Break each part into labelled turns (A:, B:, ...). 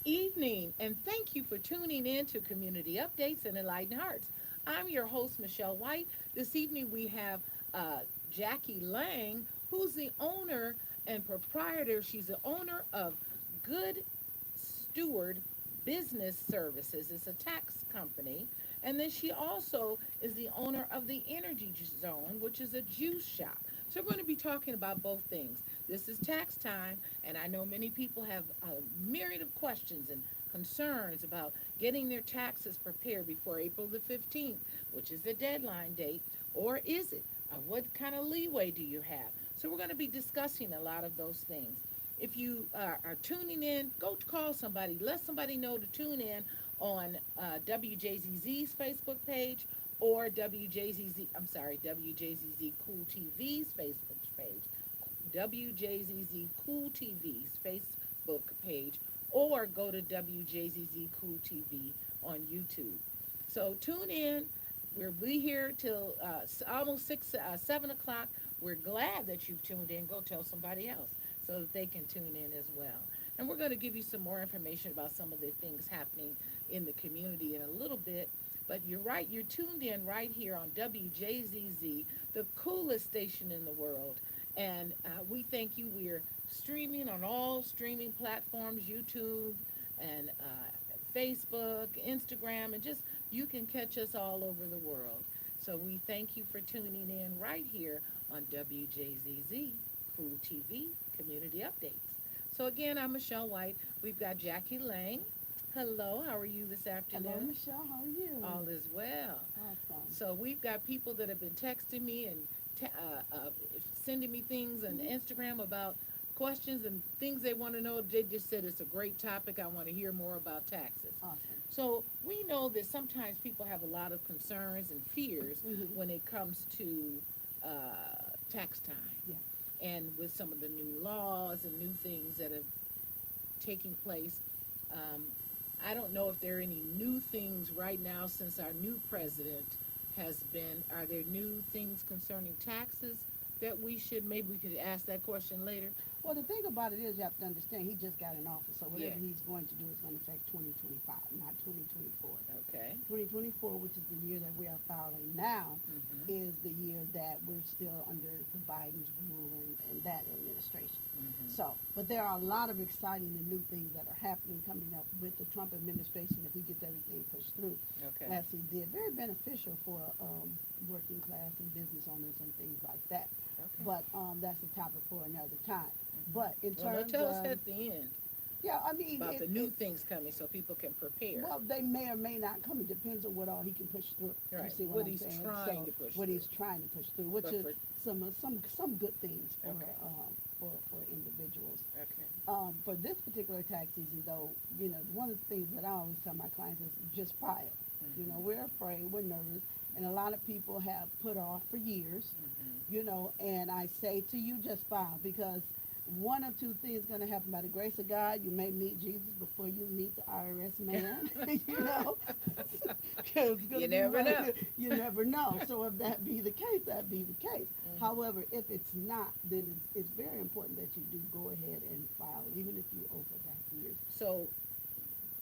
A: evening, and thank you for tuning in to Community Updates and Enlightened Hearts. I'm your host, Michelle White. This evening we have uh, Jackie Lang, who's the owner and proprietor. She's the owner of Good Steward Business Services. It's a tax company. And then she also is the owner of the Energy Zone, which is a juice shop. So we're going to be talking about both things. This is tax time, and I know many people have a myriad of questions and concerns about getting their taxes prepared before April the 15th, which is the deadline date, or is it? What kind of leeway do you have? So we're going to be discussing a lot of those things. If you are tuning in, go call somebody. Let somebody know to tune in on WJZZ's Facebook page or WJZZ Cool TV's Facebook page. WJZZ Cool TV's Facebook page, or go to WJZZ Cool TV on YouTube. So tune in. We'll be here till almost 7 o'clock. We're glad that you've tuned in. Go tell somebody else so that they can tune in as well. And we're going to give you some more information about some of the things happening in the community in a little bit. But you're right, you're tuned in right here on WJZZ, the coolest station in the world. And we thank you. We're streaming on all streaming platforms, YouTube and Facebook, Instagram, and just you can catch us all over the world. So we thank you for tuning in right here on WJZZ, Cool TV Community Updates. So again, I'm Michelle White. We've got Jackie Lang. Hello, how are you this
B: Hello,
A: afternoon?
B: Michelle. How are you?
A: All is well.
B: Awesome.
A: So we've got people that have been texting me and sending me things on
B: Mhm.
A: Instagram about questions and things they want to know. They just said it's a great topic. I want to hear more about taxes.
B: Awesome.
A: So we know that sometimes people have a lot of concerns and fears
B: Hmm.
A: when it comes to tax time,
B: Yeah.
A: and with some of the new laws and new things that have taking place. Um, I don't know if there are any new things right now since our new president has been. Are there new things concerning taxes that we should, maybe we could ask that question later?
B: Well, the thing about it is, you have to understand, he just got in office, so
A: Yeah.
B: whatever he's going to do is going to affect 2025, not 2024.
A: Okay.
B: 2024, which is the year that we are filing now,
A: Mm-hmm.
B: is the year that we're still under the Biden's rule and that administration.
A: Mm-hmm.
B: So, but there are a lot of exciting and new things that are happening coming up with the Trump administration if he gets everything pushed through
A: Okay.
B: as he did. Very beneficial for working class and business owners and things like that.
A: Okay.
B: But that's a topic for another time.
A: Mm-hmm.
B: But in
A: Well, they'll
B: terms
A: tell us
B: of,
A: at the end
B: yeah, I mean,
A: about the new things coming so people can prepare.
B: well, they may or may not come. It depends on what all he can push through. You
A: Right.
B: see
A: What
B: I'm
A: he's
B: saying?
A: trying
B: So
A: to push
B: what
A: through.
B: he's trying to push through, which
A: But
B: is
A: for
B: some good things
A: okay.
B: for individuals.
A: Okay.
B: For this particular tax season, though, you know, one of the things that I always tell my clients is just file. You know,
A: Mm-hmm.
B: we're afraid, we're nervous, and a lot of people have put off for years.
A: Mm-hmm.
B: You know, and I say to you, just file, because one of two things going to happen. By the grace of God, you may meet Jesus before you meet the IRS man. You know, 'cause it's gonna
A: You
B: be
A: never know.
B: you never know. So if that be the case, that be the case.
A: Mm-hmm.
B: However, if it's not, then it's very important that you do go ahead and file, even if you over back years.
A: So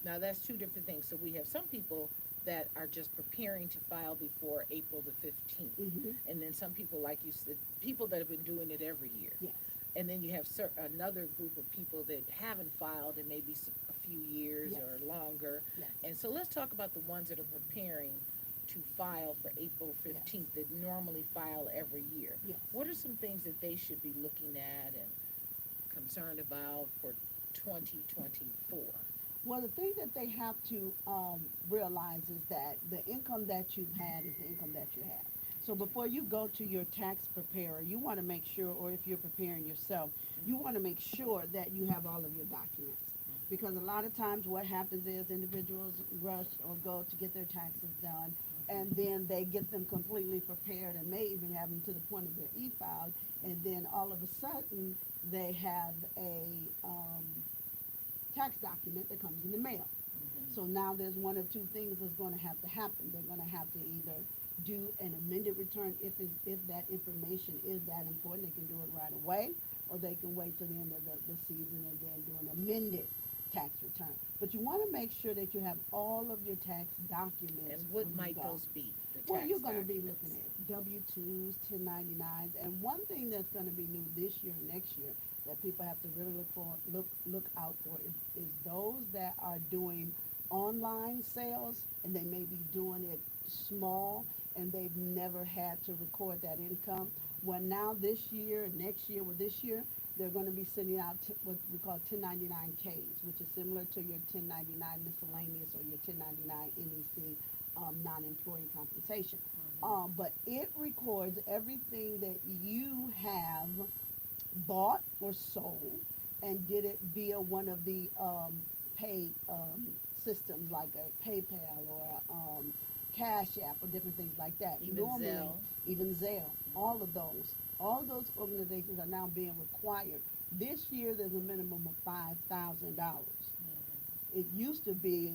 A: now that's two different things. So we have some people that are just preparing to file before April the 15th.
B: Hmm.
A: And then some people, like you said, people that have been doing it every year.
B: Yes.
A: And then you have another group of people that haven't filed in maybe a few years
B: Yes.
A: or longer.
B: Yes.
A: And so let's talk about the ones that are preparing to file for April 15th that normally file every year.
B: Yes.
A: What are some things that they should be looking at and concerned about for 2024?
B: Well, the thing that they have to realize is that the income that you've had is the income that you have. So before you go to your tax preparer, you want to make sure, or if you're preparing yourself, you want to make sure that you have all of your documents. Because a lot of times what happens is individuals rush or go to get their taxes done, and then they get them completely prepared and may even have them to the point of their e-file, and then all of a sudden they have a tax document that comes in the mail.
A: Mm-hmm.
B: So now there's one of two things that's going to have to happen. They're going to have to either do an amended return if that information is that important. They can do it right away, or they can wait till the end of the season and then do an amended tax return. But you want to make sure that you have all of your tax documents
A: And what
B: when you
A: might
B: go.
A: those be, the
B: Well,
A: tax
B: you're going to be looking
A: documents?
B: at W-2s, 1099s, and one thing that's going to be new this year and next year that people have to really look out for is those that are doing online sales, and they may be doing it small and they've never had to record that income. Well, now this year, next year, well, this year, they're going to be sending out what we call 1099Ks, which is similar to your 1099 miscellaneous or your 1099 NEC, non-employee compensation.
A: Mm-hmm.
B: But it records everything that you have bought or sold and did it via one of the pay systems like a PayPal or Cash App or different things like that.
A: Even
B: Normally,
A: Zelle.
B: even Zelle, all of those organizations are now being required. This year, there's a minimum of $5,000.
A: Mm-hmm.
B: It used to be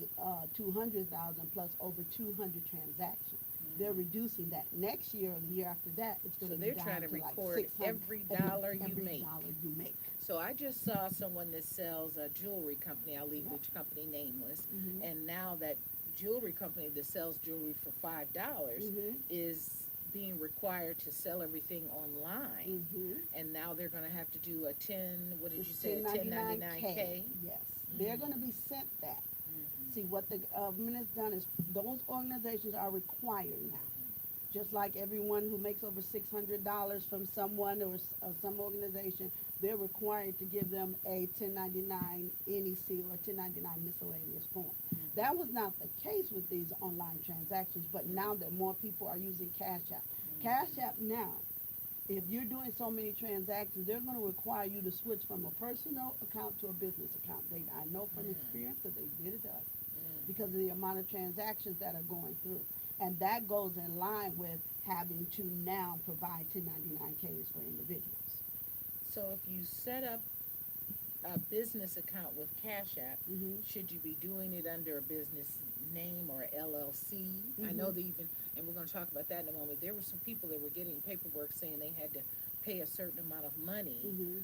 B: 200,000 plus over 200 transactions. They're
A: Mm-hmm.
B: reducing that. Next year or the year after that, it's going
A: So
B: to be
A: they're trying
B: down
A: to
B: to like
A: record
B: 600
A: every
B: every
A: dollar you
B: every
A: make.
B: dollar you make.
A: So I just saw someone that sells a jewelry company. I'll leave
B: Yep.
A: the company nameless.
B: Mhm.
A: And now that jewelry company that sells jewelry for $5
B: Mhm.
A: is being required to sell everything online.
B: Mhm.
A: And now they're going to have to do a 10, what did
B: It's
A: you say, a
B: 1099K.
A: 1099K?
B: Yes, they're going to
A: Mm-hmm.
B: be sent that.
A: Mm-hmm.
B: See what the government has done is those organizations are required now. Just like everyone who makes over $600 from someone or some organization, they're required to give them a 1099 NEC or 1099 miscellaneous form.
A: Mm-hmm.
B: That was not the case with these online transactions, but now that more people are using Cash App. Cash
A: Mm-hmm.
B: App now, if you're doing so many transactions, they're going to require you to switch from a personal account to a business account. I know from
A: Mm-hmm.
B: experience because they did it to us because
A: Mm-hmm.
B: of the amount of transactions that are going through. And that goes in line with having to now provide 1099Ks for individuals.
A: So if you set up a business account with Cash App,
B: Hmm.
A: should you be doing it under a business name or LLC? I know
B: Hmm.
A: they even, and we're going to talk about that in a moment. There were some people that were getting paperwork saying they had to pay a certain amount of money
B: Hmm.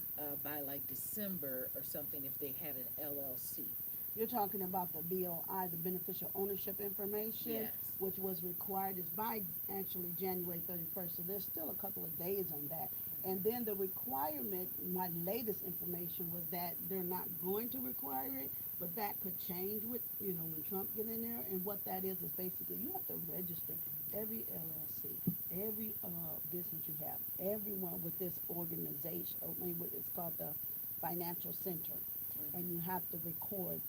A: by like December or something if they had an LLC.
B: You're talking about the BOI, the beneficial ownership information,
A: Yes.
B: which was required is by actually January 31st. So there's still a couple of days on that. And then the requirement, my latest information was that they're not going to require it, but that could change with, when Trump get in there. And what that is basically you have to register every LLC, every business you have, everyone with this organization. I mean, it's called the financial center, and you
A: Mm-hmm.
B: have to record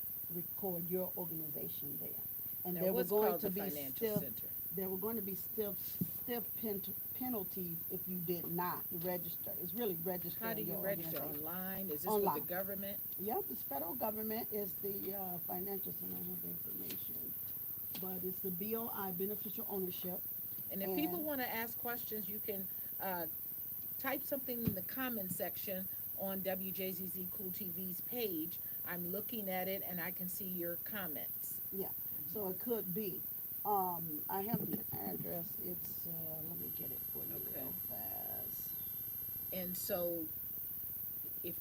B: your organization there. And
A: Now,
B: there were
A: what's
B: going
A: called
B: to
A: the
B: be
A: financial
B: stiff
A: center?
B: there were going to be penalties if you did not register. It's really
A: How do
B: registering
A: you
B: your
A: register
B: organization
A: online? Is this with the
B: online.
A: government?
B: Yep, it's federal government. It's the financial center of information, but it's the BOI, beneficial ownership,
A: And if people
B: and
A: want to ask questions, you can uh, type something in the comment section on WJZZ Cool TV's page. I'm looking at it and I can see your comments.
B: yeah. So it could be. I have an address. It's let me get it for you
A: Okay.
B: real fast.
A: And so if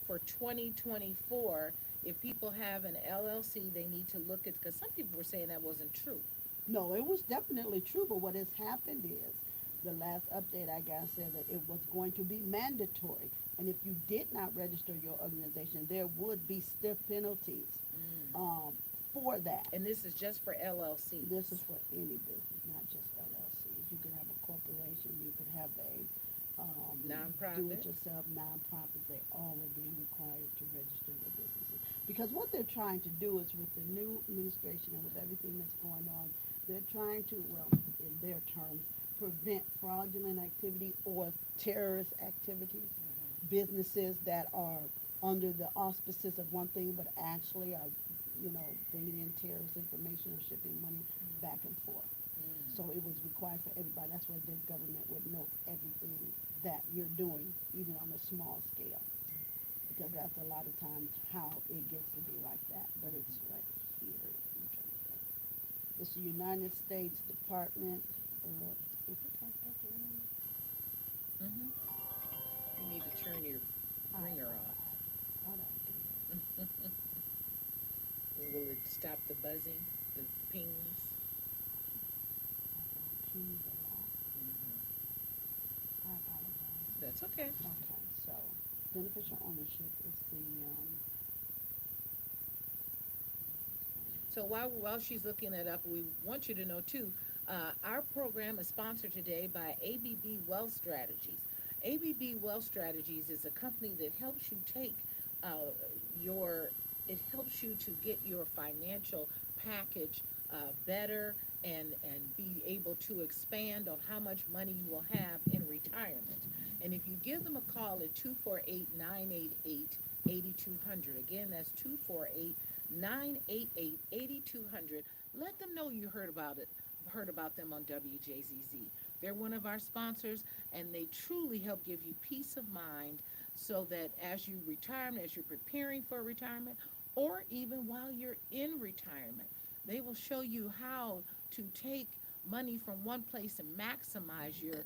A: for 2024, if people have an LLC, they need to look at, because some people were saying that wasn't true.
B: No, it was definitely true, but what has happened is the last update I got said that it was going to be mandatory. And if you did not register your organization, there would be stiff penalties
A: Mm.
B: um, for that.
A: And this is just for
B: This
A: LLCs.
B: is for any business, not just LLCs. You can have a corporation, you can have a
A: Nonprofit.
B: do-it-yourself nonprofit. They all are being required to register their businesses because what they're trying to do is with the new administration and with everything that's going on, they're trying to, well, in their terms, prevent fraudulent activity or terrorist activities.
A: Mm-hmm.
B: Businesses that are under the auspices of one thing but actually are, bringing in terrorist information or shipping money back and forth.
A: Mm.
B: So it was required for everybody. That's why the government would know everything that you're doing, even on a small scale, because that's a lot of times how it gets to be like that. But it's right here. I'm trying to think. It's the United States Department. Is it like that?
A: Mm-hmm. You need to turn your
B: I,
A: ringer
B: I, I thought I did.
A: off. Stop the buzzing, the pings.
B: Pings a lot.
A: Hmm.
B: I apologize.
A: That's okay.
B: Okay, so beneficial ownership is the
A: So while she's looking it up, we want you to know too, our program is sponsored today by ABB Wealth Strategies. ABB Wealth Strategies is a company that helps you take uh, your it helps you to get your financial package better and be able to expand on how much money you will have in retirement. And if you give them a call at 248-988-8200, again, that's 248-988-8200. Let them know you heard about them on WJZZ. They're one of our sponsors, and they truly help give you peace of mind so that as you retire, as you're preparing for retirement, or even while you're in retirement, they will show you how to take money from one place and maximize your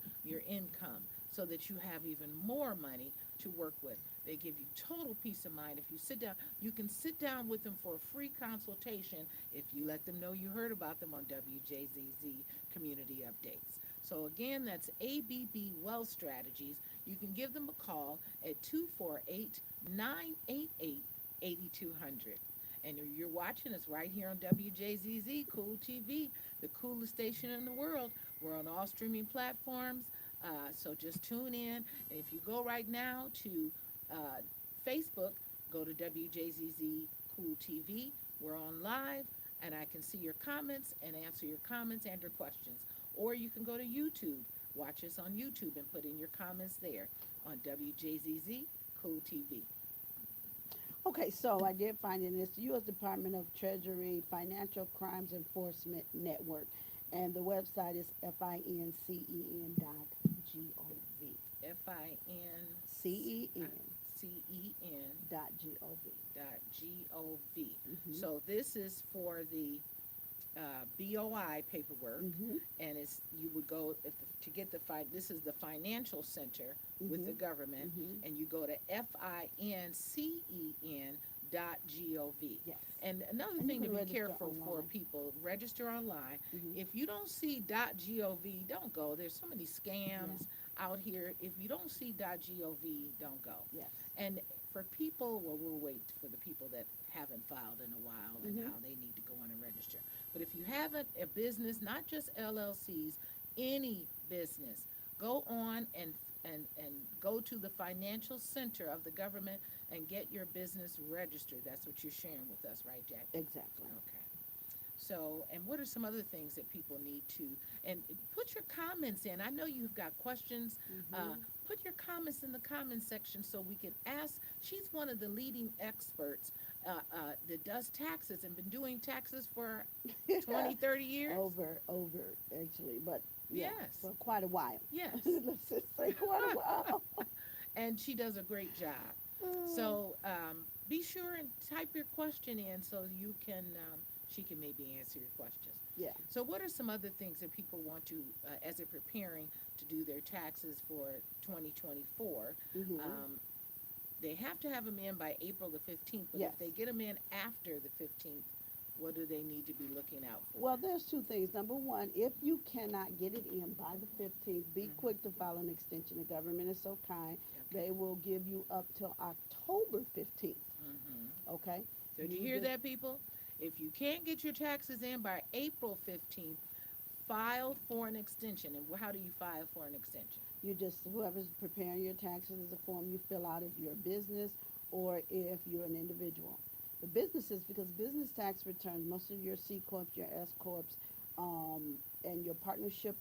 A: income so that you have even more money to work with. They give you total peace of mind. If you sit down, you can sit down with them for a free consultation if you let them know you heard about them on WJZZ Community Updates. So again, that's ABB Wealth Strategies. You can give them a call at 248-988-8200. And you're watching us right here on WJZZ Cool TV, the coolest station in the world. We're on all streaming platforms, so just tune in. And if you go right now to uh, Facebook, go to WJZZ Cool TV. We're on live, and I can see your comments and answer your comments and your questions. Or you can go to YouTube, watch us on YouTube, and put in your comments there on WJZZ Cool TV.
B: okay. So I did find in this U.S. Department of Treasury Financial Crimes Enforcement Network, and the website is fincen.gov.
A: FINCEN
B: CEN.gov.
A: gov.
B: Mm-hmm.
A: So this is for the BOI paperwork,
B: Mm-hmm.
A: and it's you would go to get the this is the financial center with the
B: Mm-hmm.
A: government,
B: Mm-hmm.
A: and you go to FINCEN.gov.
B: Yes.
A: And another
B: And you
A: thing to
B: can
A: be
B: register
A: careful for
B: online.
A: people, register online.
B: Mm-hmm.
A: If you don't see .gov, don't go. There's so many
B: Yeah.
A: scams out here. If you don't see .gov, don't go.
B: Yes.
A: And for people, well, we'll wait for the people that haven't filed in a while and
B: Mm-hmm.
A: how they need to go on and register. But if you haven't, a business, not just LLCs, any business, go on and go to the financial center of the government and get your business registered. That's what you're sharing with us, right, Jackie?
B: Exactly.
A: Okay. So, and what are some other things that people need to, and put your comments in. I know you've got questions.
B: Mm-hmm.
A: Put your comments in the comments section so we can ask. She's one of the leading experts that does taxes and been doing taxes for 20, 30 years.
B: Over actually, but yeah,
A: Yes,
B: for quite a while.
A: yes.
B: Let's just say quite a while.
A: And she does a great job.
B: Uh,
A: So be sure and type your question in so you can, she can maybe answer your questions.
B: yeah.
A: So, what are some other things that people want to, as they're preparing to do their taxes for 2024?
B: Hmm.
A: Um, they have to have them in by April the 15th, but
B: Yes.
A: if they get them in after the 15th, what do they need to be looking out for?
B: Well, there's two things. Number one, if you cannot get it in by the 15th, be
A: Hmm.
B: quick to file an extension. The government is so kind.
A: Okay.
B: They will give you up till October 15th.
A: Hmm.
B: Okay?
A: So, did you
B: You
A: hear
B: just,
A: that, people? If you can't get your taxes in by April 15th, file for an extension. And how do you file for an extension?
B: whoever's preparing your taxes is a form you fill out if you're a business or if you're an individual. The businesses, because business tax returns, most of your C corps, your S corps, and your partnership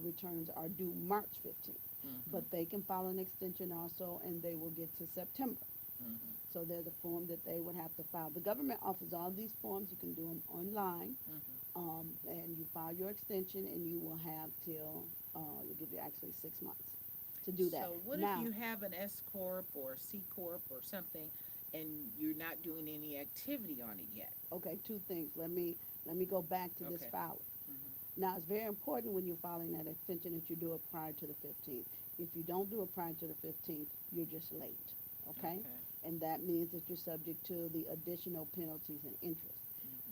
B: returns are due March 15th.
A: Hmm.
B: But they can file an extension also, and they will get to September.
A: Hmm.
B: So there's a form that they would have to file. The government offers all these forms. You can do them online,
A: Hmm.
B: and you file your extension, and you will have till you'll give you actually 6 months to do that.
A: So, what if
B: Now,
A: you have an S corp or C corp or something, and you're not doing any activity on it yet?
B: okay, two things. Let me go back to this
A: Okay.
B: filing.
A: Hmm.
B: Now, it's very important when you're filing that extension that you do it prior to the 15th. If you don't do it prior to the 15th, you're just late. Okay?
A: Okay.
B: And that means that you're subject to the additional penalties and interest.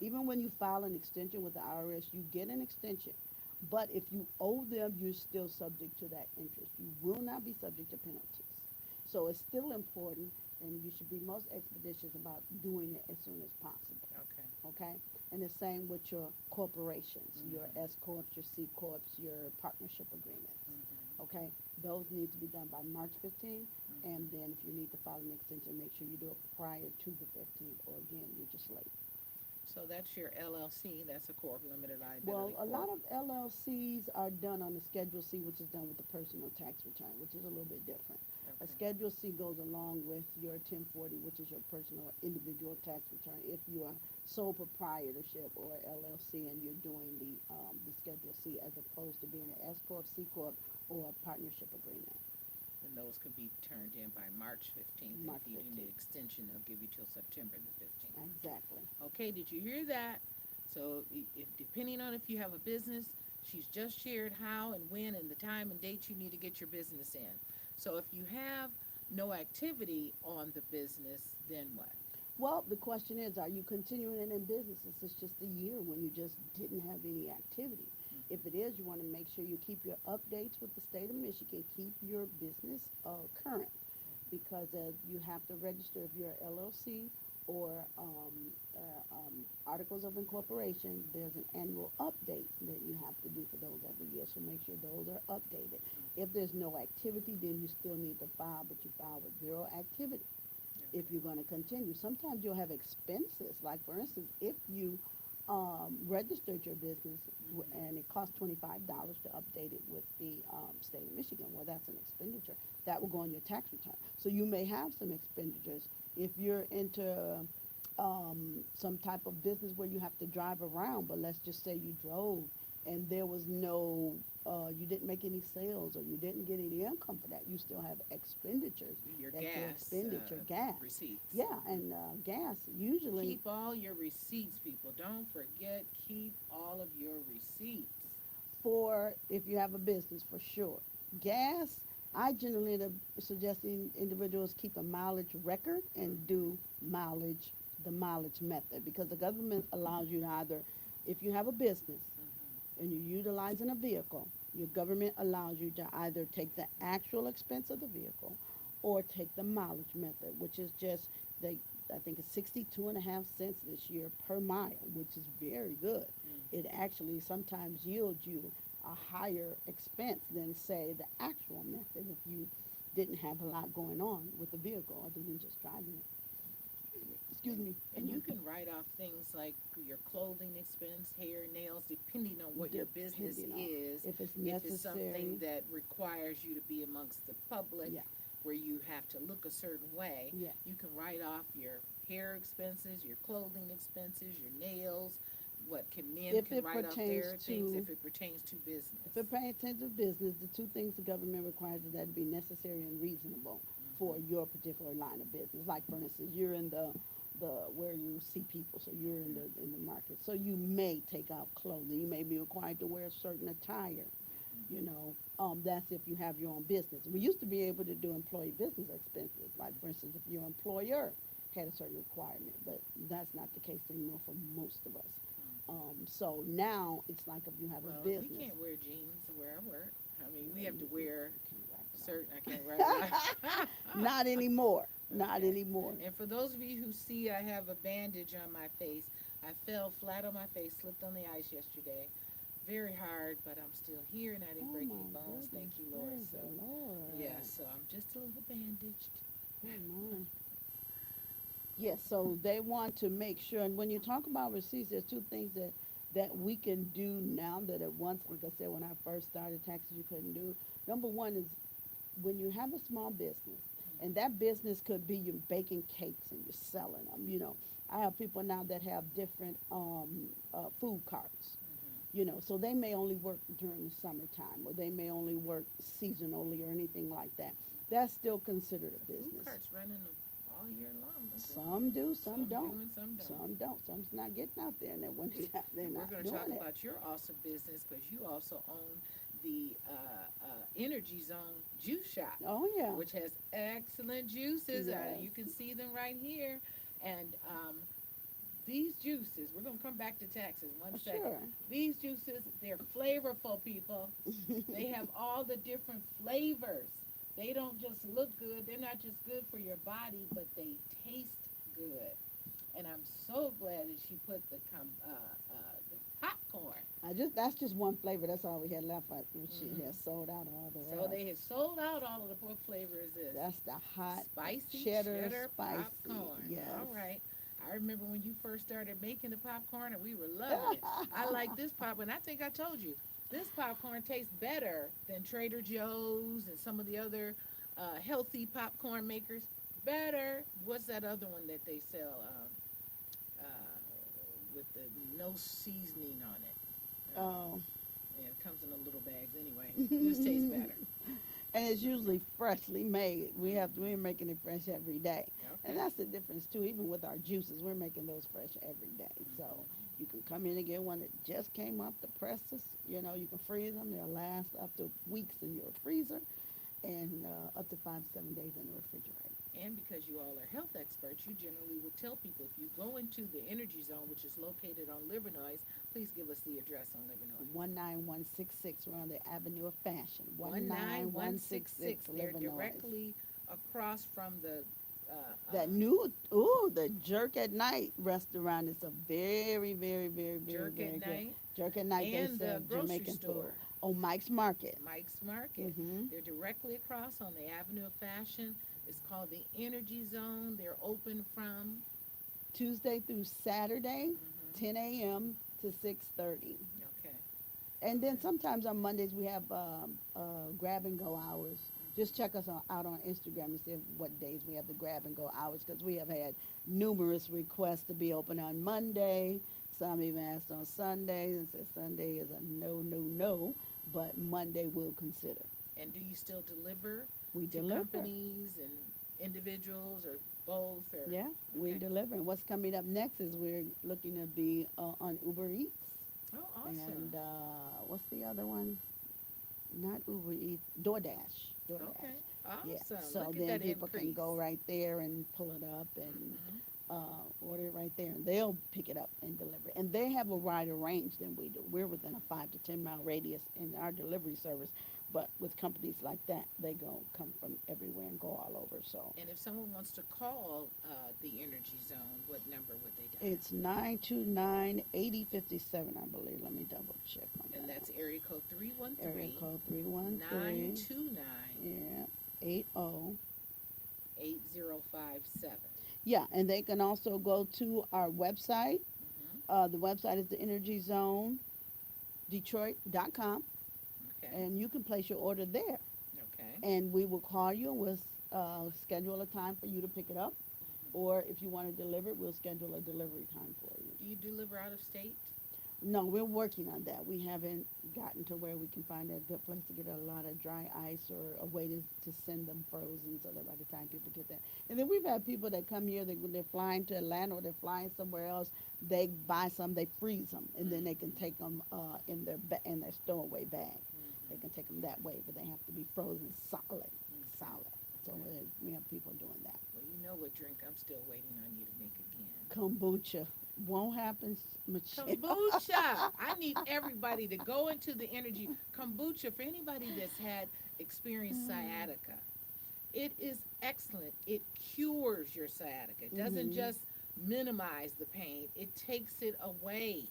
B: Even when you file an extension with the IRS, you get an extension. But if you owe them, you're still subject to that interest. You will not be subject to penalties. So it's still important, and you should be most expeditious about doing it as soon as possible.
A: Okay.
B: Okay? And the same with your corporations, your
A: Mm-hmm.
B: S corps, your C corps, your partnership agreements.
A: Mm-hmm.
B: Okay? Those need to be done by March 15th. And
A: Mm-hmm.
B: then if you need to file an extension, make sure you do it prior to the 15th, or again, you're just late.
A: So that's your LLC. That's a corp, limited
B: Well,
A: liability
B: a
A: corp.
B: lot of LLCs are done on the Schedule C, which is done with the personal tax return, which is a little bit different. A
A: Okay.
B: Schedule C goes along with your 1040, which is your personal individual tax return. If you are sole proprietorship or LLC and you're doing the Schedule C, as opposed to being an S corp, C corp, or a partnership agreement.
A: Then those could be turned in by March 15th. And
B: March
A: if you need an
B: 15th.
A: extension, they'll give you till September the 15th.
B: Exactly.
A: Okay, did you hear that? So, if depending on if you have a business, she's just shared how and when and the time and date you need to get your business in. So, if you have no activity on the business, then what?
B: Well, the question is, are you continuing in business? Is this just a year when you just didn't have any activity? If it is, you want to make sure you keep your updates with the state of Michigan. Keep your business current, because you have to register if you're a LLC or articles of incorporation. There's an annual update that you have to do for those every year. So make sure those are updated. If there's no activity, then you still need to file, but you file with zero activity if
A: Okay.
B: you're going to continue. Sometimes you'll have expenses. Like, for instance, if you registered your business and it costs $25 to update it with the state of Michigan, well, that's an expenditure. That will go on your tax return. So you may have some expenditures. If you're into some type of business where you have to drive around, but let's just say you drove and there was no, you didn't make any sales or you didn't get any income for that, you still have expenditures
A: Your
B: that you
A: gas
B: expended, your gas.
A: receipts.
B: Yeah, and gas usually
A: Keep all your receipts, people. Don't forget, keep all of your receipts.
B: for if you have a business for sure. Gas, I generally end up suggesting individuals keep a mileage record and do mileage, the mileage method, because the government allows you to either, if you have a business
A: Mm-hmm.
B: and you're utilizing a vehicle, your government allows you to either take the actual expense of the vehicle or take the mileage method, which is just the, I think it's 62 and a half cents this year per mile, which is very good. It
A: Mm-hmm.
B: actually sometimes yields you a higher expense than, say, the actual method if you didn't have a lot going on with the vehicle other than just driving it. Excuse
A: And,
B: me.
A: and you can write off things like your clothing expense, hair, nails, depending on what your business
B: Depending on
A: is.
B: if it's
A: If it's something
B: necessary.
A: that requires you to be amongst the public,
B: Yeah,
A: where you have to look a certain way,
B: yeah.
A: you can write off your hair expenses, your clothing expenses, your nails. What can men
B: If
A: can
B: it
A: write off
B: pertains
A: their things
B: to
A: if it pertains to business.
B: If it pertains to business, the two things the government requires is that it be necessary and reasonable for
A: Mm-hmm.
B: your particular line of business. Like, for instance, you're in the where you see people, so you're in the market. So you may take out clothing. You may be required to wear a certain attire. You
A: Mm-hmm.
B: know, that's if you have your own business. We used to be able to do employee business expenses. Like, for instance, if your employer had a certain requirement, but that's not the case anymore for most of us. So now it's like if you have a
A: Well, we
B: business.
A: can't wear jeans where I work. I mean, we
B: Well,
A: have to wear
B: you can't write
A: certain. I can't write it
B: it off.
A: out.
B: Not anymore. Not
A: Okay.
B: anymore.
A: And for those of you who see, I have a bandage on my face. I fell flat on my face, slipped on the ice yesterday. Very hard, but I'm still here and I didn't
B: Oh
A: break any
B: my
A: bones.
B: goodness.
A: Thank you, Lord.
B: Praise
A: So,
B: the Lord.
A: yeah, so I'm just a little bandaged.
B: Oh my. Yes, so they want to make sure, and when you talk about receipts, there's two things that we can do now that at once, like I said, when I first started taxes, you couldn't do. Number one is when you have a small business, and that business could be you're baking cakes and you're selling them. I have people now that have different food carts.
A: Mm-hmm.
B: So they may only work during the summertime, or they may only work seasonally or anything like that. That's still considered a
A: Food
B: business.
A: carts running all year long. Don't they?
B: Some do, some
A: Some do
B: don't.
A: and some don't.
B: Some don't. Some's not getting out there in that wintertime. They're
A: And we're
B: not
A: going to talk
B: doing it.
A: about your awesome business because you also own the Energy Zone Juice Shop,
B: Oh yeah.
A: which has excellent juices.
B: Yes.
A: You can see them right here. And these juices, we're going to come back to taxes one second.
B: Sure.
A: These juices, they're flavorful, people. They have all the different flavors. They don't just look good, they're not just good for your body, but they taste good. And I'm so glad that she put the popcorn.
B: I just that's just one flavor. That's all we had left. She
A: Hmm.
B: has sold out all the
A: So
B: rest.
A: they had sold out all of the what flavor is this?
B: That's the hot
A: Spicy
B: cheddar
A: cheddar
B: spicy.
A: popcorn.
B: Yes.
A: All right. I remember when you first started making the popcorn and we were loving it. I like this popcorn. I think I told you this popcorn tastes better than Trader Joe's and some of the other healthy popcorn makers. Better. What's that other one that they sell with the no seasoning on it? Uh,
B: Oh.
A: yeah, it comes in a little bags anyway. This tastes
B: And
A: better.
B: it's usually freshly made. We're making it fresh every day. And
A: Okay.
B: that's the difference too. Even with our juices, we're making those fresh every day. So
A: Hmm.
B: you can come in and get one that just came off the presses. You know, you can freeze them. They'll last up to weeks in your freezer and up to 5 to 7 days in the refrigerator.
A: And because you all are health experts, you generally will tell people if you go into the energy zone, which is located on Livernois, please give us the address on Livernois.
B: 19166. We're on the Avenue of Fashion.
A: 19166.
B: 19166
A: They're
B: Livernois.
A: directly across from the
B: That new, the Jerk at Night restaurant is a very, very, very, very,
A: Jerk
B: very
A: at
B: good.
A: Night
B: Jerk at Night, they
A: and the
B: serve
A: grocery
B: Jamaican food.
A: store,
B: Oh, Mike's Market.
A: Mike's Market.
B: hmm
A: They're directly across on the Avenue of Fashion. It's called the Energy Zone. They're open from.
B: Tuesday through Saturday,
A: Hmm.
B: 10 a.m. to 6:30.
A: Okay.
B: And then
A: Okay.
B: sometimes on Mondays we have grab and go hours. Just check us out on Instagram and see what days we have the grab and go hours because we have had numerous requests to be open on Monday. Some even asked on Sundays and said Sunday is a no, no, no, but Monday we'll consider.
A: And do you still deliver
B: We
A: to
B: deliver.
A: companies and individuals or both? Or
B: Yeah, we
A: okay.
B: deliver. And what's coming up next is we're looking to be on Uber Eats.
A: Oh,
B: And
A: awesome.
B: what's the other one? Not Uber Eats, DoorDash. DoorDash.
A: Okay,
B: Yeah.
A: awesome.
B: So
A: Look at
B: then
A: that
B: people can
A: increase.
B: go right there and pull it up and
A: Hmm.
B: order it right there, and they'll pick it up and deliver it. And they have a wider range than we do. We're within a 5 to 10 mile radius in our delivery service, but with companies like that, they go come from everywhere and go all over. So
A: And if someone wants to call the Energy Zone, what number would they dial?
B: it's 929-8057, I believe. Let me double check on
A: And
B: that.
A: that's area code
B: Area
A: 313
B: code 313.
A: 929
B: Yeah, 80.
A: 8057.
B: Yeah, and they can also go to our website.
A: Mm-hmm.
B: The website is the Energy Zone Detroit.com,
A: Okay.
B: and you can place your order there.
A: Okay.
B: And we will call you and we'll schedule a time for you to pick it up.
A: Hmm.
B: Or if you want to deliver it, we'll schedule a delivery time for you.
A: Do you deliver out of state?
B: No, we're working on that. We haven't gotten to where we can find a good place to get a lot of dry ice or a way to send them frozen so that by the time people get that. And then we've had people that come here, they're flying to Atlanta or they're flying somewhere else, they buy some, they freeze them, and then they can
A: Mm-hmm.
B: take them in their stowaway bag. They can
A: Mm-hmm.
B: take them that way, but they have to be frozen solid,
A: Okay.
B: solid. So
A: Okay.
B: we have people doing that.
A: Well, you know what drink I'm still waiting on you to make again.
B: Kombucha won't happen, Michelle.
A: Kombucha. I need everybody to go into the energy. Kombucha, for anybody that's had experienced sciatica, it is excellent. It cures your sciatica. It doesn't
B: Mm-hmm.
A: just minimize the pain, it takes it away.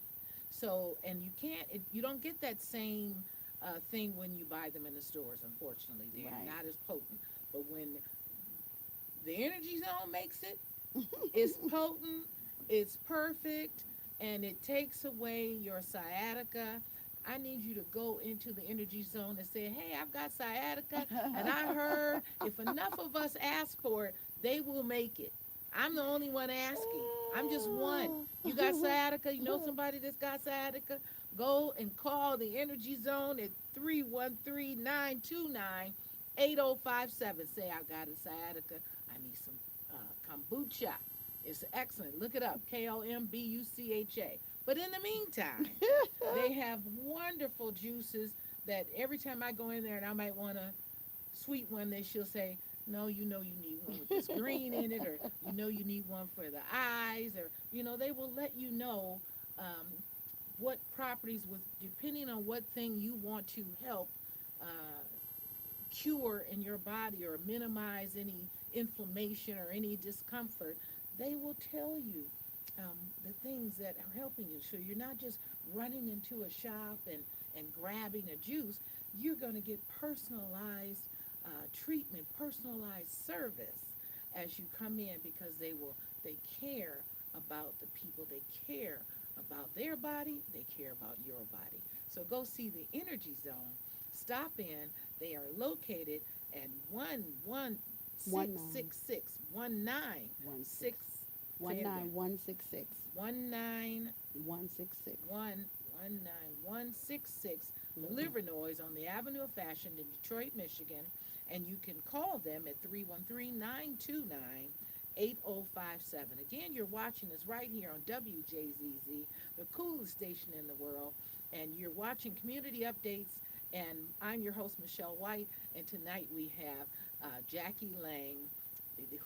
A: So, and you don't get that same thing when you buy them in the stores, unfortunately. They're
B: Right.
A: not as potent. But when the energy zone makes it, it's potent, it's perfect, and it takes away your sciatica. I need you to go into the energy zone and say, hey, I've got sciatica, and I heard if enough of us ask for it, they will make it. I'm the only one asking. I'm just one. You got sciatica, you know somebody that's got sciatica, go and call the energy zone at 313-929-8057. Say, I got a sciatica. I need some kombucha. It's excellent. Look it up, Kombucha. But in the meantime, they have wonderful juices that every time I go in there and I might want a sweet one, she'll say, No, you need one with this green in it, or you need one for the eyes, or they will let you know um, what properties with depending on what thing you want to help uh, cure in your body or minimize any inflammation or any discomfort. They will tell you the things that are helping you. So you're not just running into a shop and grabbing a juice. You're going to get personalized treatment, personalized service as you come in, because they care about the people. They care about their body. They care about your body. So go see the Energy Zone. Stop in. They are located at one
B: One
A: six
B: nine
A: six six one nine
B: one six
A: six. Say
B: one
A: it again.
B: nine one six six 166.
A: 19166
B: Liver.
A: Livernois on the Avenue of Fashion in Detroit, Michigan. And you can call them at 313-929-8057. Again, you're watching us right here on WJZZ, the coolest station in the world. And you're watching Community Updates. And I'm your host, Michelle White. And tonight we have Jackie Lang,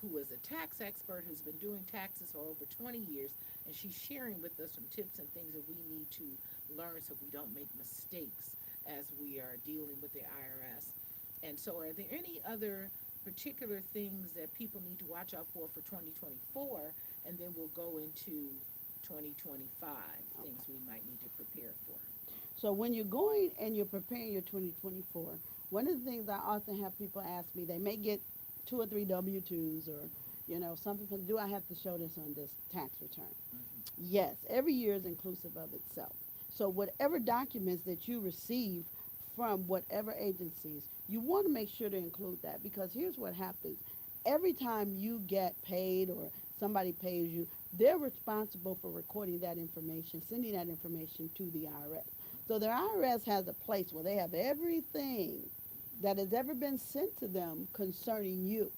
A: who is a tax expert who's been doing taxes for over 20 years, and she's sharing with us some tips and things that we need to learn so we don't make mistakes as we are dealing with the IRS. And so, are there any other particular things that people need to watch out for 2024? And then we'll go into 2025, things we might need to prepare for.
B: So when you're going and you're preparing your 2024, one of the things I often have people ask me, they may get 2 or 3 W-2s, or, some people, do I have to show this on this tax return?
A: Mm-hmm.
B: Yes, every year is inclusive of itself. So whatever documents that you receive from whatever agencies, you want to make sure to include that, because here's what happens. Every time you get paid or somebody pays you, they're responsible for recording that information, sending that information to the IRS. So the IRS has a place where they have everything that has ever been sent to them concerning you.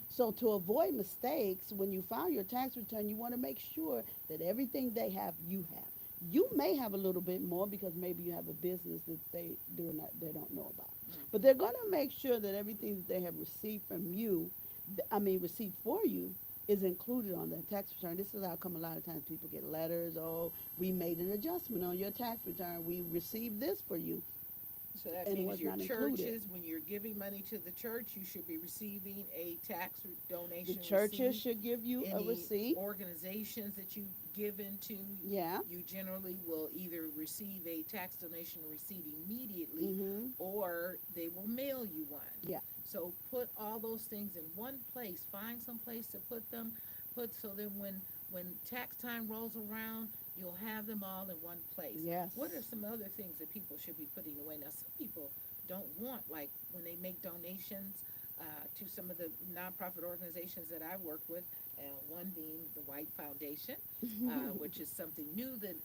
B: So to avoid mistakes, when you file your tax return, you want to make sure that everything they have, you have. You may have a little bit more because maybe you have a business that they don't know about. But they're going to make sure that everything that they have received from you, received for you, is included on their tax return. This is how come a lot of times people get letters, oh, we made an adjustment on your tax return. We received this for you,
A: So that
B: and it
A: means
B: was
A: your
B: not included.
A: churches, when you're giving money to the church, you should be receiving a
B: The
A: donation
B: churches
A: receipt.
B: should give you a
A: Any
B: receipt.
A: organizations that you give into,
B: Yeah.
A: you generally will either receive a tax donation receipt immediately,
B: Mm-hmm.
A: or they will mail you one.
B: Yeah.
A: So put all those things in one place. Find some place to put them. So then when tax time rolls around, you'll have them all in one place.
B: Yes.
A: What are some other things that people should be putting away? Now, some people don't want, like when they make donations to some of the nonprofit organizations that I work with, one being the White Foundation, which is something new that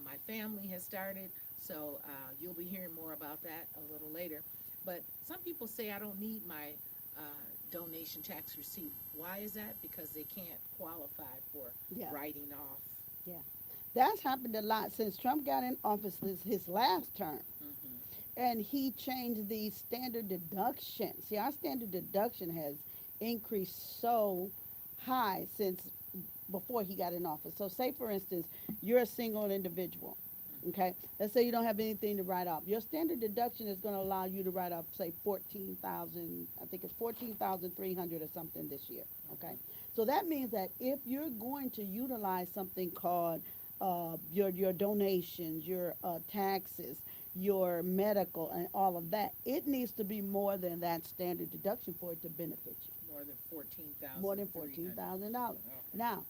A: my family has started. So you'll be hearing more about that a little later. But some people say, I don't need my donation tax receipt. Why is that? Because they can't qualify for
B: Yeah.
A: writing off.
B: Yeah. That's happened a lot since Trump got in office, his last term.
A: Mm-hmm.
B: And he changed the standard deduction. See, our standard deduction has increased so high since before he got in office. So, say for instance, you're a single individual. Okay, let's say you don't have anything to write off. Your standard deduction is going to allow you to write off, say, 14,000. I think it's 14,300 or something this year. Okay, so that means that if you're going to utilize something called your donations, your taxes, your medical, and all of that, it needs to be more than that standard deduction for it to benefit you.
A: More than 14,000.
B: More than $14,000.
A: Okay.
B: Now,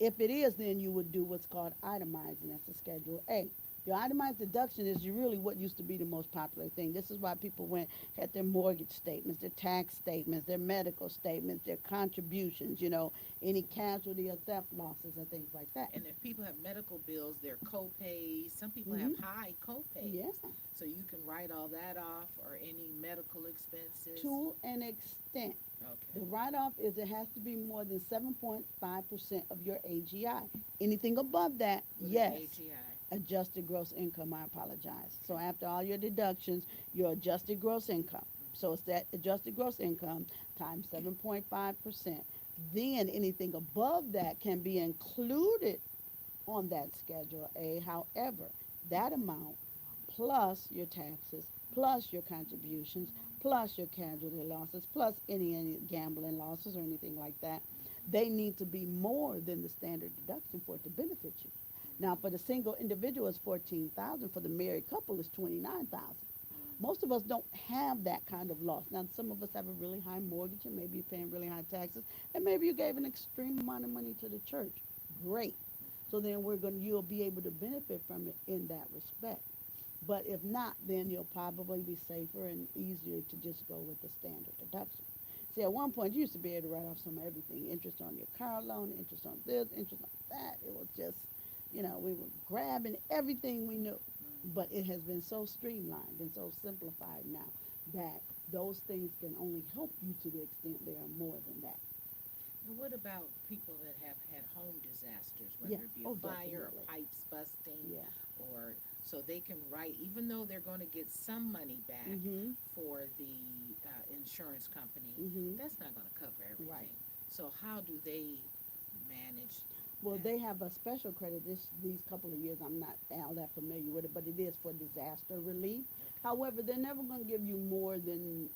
B: if it is, then you would do what's called itemizing. That's the Schedule A. Your itemized deduction is really what used to be the most popular thing. This is why people had their mortgage statements, their tax statements, their medical statements, their contributions, any casualty or theft losses and things like that.
A: And if people have medical bills, their co-pays, some people have
B: Hmm.
A: high co-pays.
B: Yeah.
A: So you can write all that off, or any medical expenses.
B: To an extent. The
A: Okay.
B: write-off is it has to be more than 7.5% of your AGI. Anything above that,
A: What is
B: yes.
A: AGI?
B: Adjusted gross income, I apologize. So after all your deductions, your adjusted gross income. So it's that adjusted gross income times 7.5%. Then anything above that can be included on that Schedule A. However, that amount plus your taxes, plus your contributions, plus your casualty losses, plus any gambling losses or anything like that, they need to be more than the standard deduction for it to benefit you. Now, for the single individual, it's 14,000. For the married couple, it's 29,000. Most of us don't have that kind of loss. Now, some of us have a really high mortgage, and maybe you're paying really high taxes, and maybe you gave an extreme amount of money to the church. Great. So then you'll be able to benefit from it in that respect. But if not, then you'll probably be safer and easier to just go with the standard deduction. See, at one point, you used to be able to write off some of everything: interest on your car loan, interest on this, interest on that. It was just, we were grabbing everything we knew. But it has been so streamlined and so simplified now that those things can only help you to the extent they are more than that.
A: And what about people that have had home disasters,
B: Yeah.
A: whether it be
B: Oh,
A: a fire or
B: definitely.
A: pipes busting,
B: Yeah.
A: or so they can write, even though they're going to get some money back
B: Mhm.
A: for the insurance company,
B: Mhm.
A: that's not going to cover
B: Right.
A: everything. So how do they manage
B: Well,
A: that?
B: they have a special credit these couple of years. I'm not all that familiar with it, but it is for disaster relief.
A: Okay.
B: However, they're never going to give you more than